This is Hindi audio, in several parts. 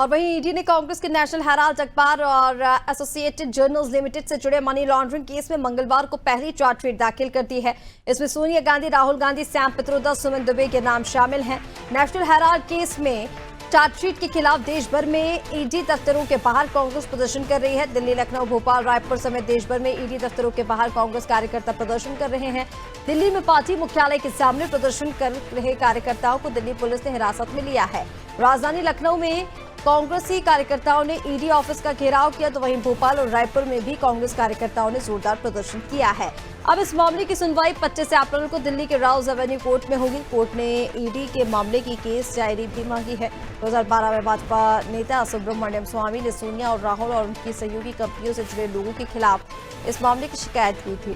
और वहीं ईडी ने कांग्रेस के नेशनल हेराल्ड अखबार और एसोसिएटेड जर्नल्स लिमिटेड से जुड़े मनी लॉन्ड्रिंग केस में मंगलवार को पहली चार्जशीट दाखिल कर दी है। इसमें सोनिया गांधी, राहुल गांधी, सैम पित्रोदा, सुमन दुबे के नाम शामिल हैं। नेशनल हेराल्ड केस में चार्जशीट के खिलाफ देश भर में ईडी दफ्तरों के बाहर कांग्रेस प्रदर्शन कर रही है। दिल्ली, लखनऊ, भोपाल, रायपुर समेत देश भर में ईडी दफ्तरों के बाहर कांग्रेस कार्यकर्ता प्रदर्शन कर रहे हैं। दिल्ली में पार्टी मुख्यालय के सामने प्रदर्शन कर रहे कार्यकर्ताओं को दिल्ली पुलिस ने हिरासत में लिया है। राजधानी लखनऊ में कांग्रेसी कार्यकर्ताओं ने ईडी ऑफिस का घेराव किया, तो वहीं भोपाल और रायपुर में भी कांग्रेस कार्यकर्ताओं ने जोरदार प्रदर्शन किया है। अब इस मामले की सुनवाई 25 अप्रैल को दिल्ली के राउज एवेन्यू कोर्ट में होगी। कोर्ट ने ईडी के मामले की केस डायरी भी मांगी है। 2012 में भाजपा नेता सुब्रमण्यम स्वामी ने सोनिया और राहुल और उनकी सहयोगी कंपनियों से जुड़े लोगों के खिलाफ इस मामले की शिकायत की थी।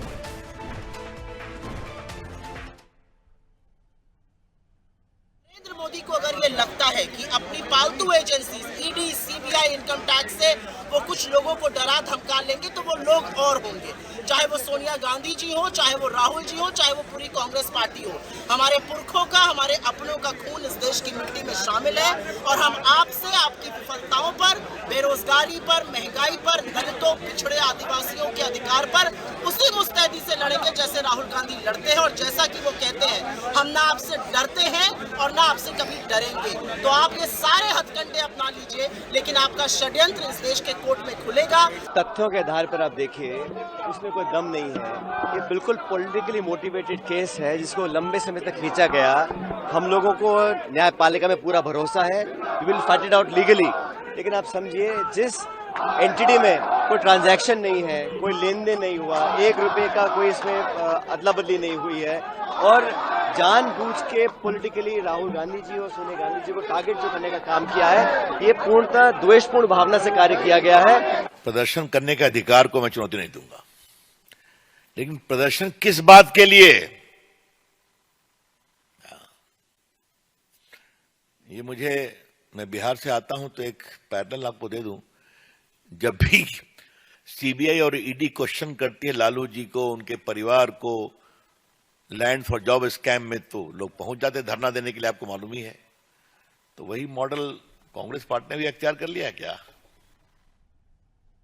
नरेंद्र मोदी को अगर ये लगता है कि अपनी पालतू agency ED, CBI, income tax से वो कुछ लोगों को डरा धमका लेंगे, तो वो लोग और होंगे। चाहे वो सोनिया गांधी जी हो, चाहे वो राहुल जी हो, चाहे वो पूरी कांग्रेस पार्टी हो। हमारे पुरखों का, हमारे अपनों का खून इस देश की मिट्टी में शामिल है और हम आपसे, आपकी विफलताओं पर, बेरोजगारी पर, महंगाई पर, दलितों, पिछड़े आदिवासियों के अधिकार पर उसी मुस्तैदी से लड़ेंगे जैसे राहुल गांधी लड़ते हैं और जैसा कि वो कहते हैं, हम ना आपसे डरते हैं और ना आपसे कभी डरेंगे। तो आप ये सारे हथकंडे अपना लीजिए, लेकिन आपका षड्यंत्र इस देश के कोर्ट में खुलेगा। तथ्यों के आधार पर आप देखिए, उसमें कोई दम नहीं है। ये बिल्कुल पॉलिटिकली मोटिवेटेड केस है जिसको लंबे समय तक खींचा गया। हम लोगों को न्यायपालिका में पूरा भरोसा है, we will fight it out legally. लेकिन आप समझिए, जिस एंटिटी में कोई ट्रांजैक्शन नहीं है, कोई लेन देन नहीं हुआ, 1 रुपए का कोई इसमें अदला बदली नहीं हुई है और जानबूझ के पॉलिटिकली राहुल गांधी जी और सोनिया गांधी जी को टारगेट जो करने का काम किया है, ये पूर्णतः द्वेषपूर्ण भावना से कार्य किया गया है। प्रदर्शन करने के अधिकार को मैं चुनौती नहीं दूंगा, लेकिन प्रदर्शन किस बात के लिए, ये मैं बिहार से आता हूं तो एक पैरेलल आपको दे दूं। जब भी सीबीआई और ईडी क्वेश्चन करती है लालू जी को, उनके परिवार को, लैंड फॉर जॉब स्कैम में, तो लोग पहुंच जाते धरना देने के लिए, आपको मालूम ही है। तो वही मॉडल कांग्रेस पार्टी ने भी अख्तियार कर लिया है क्या?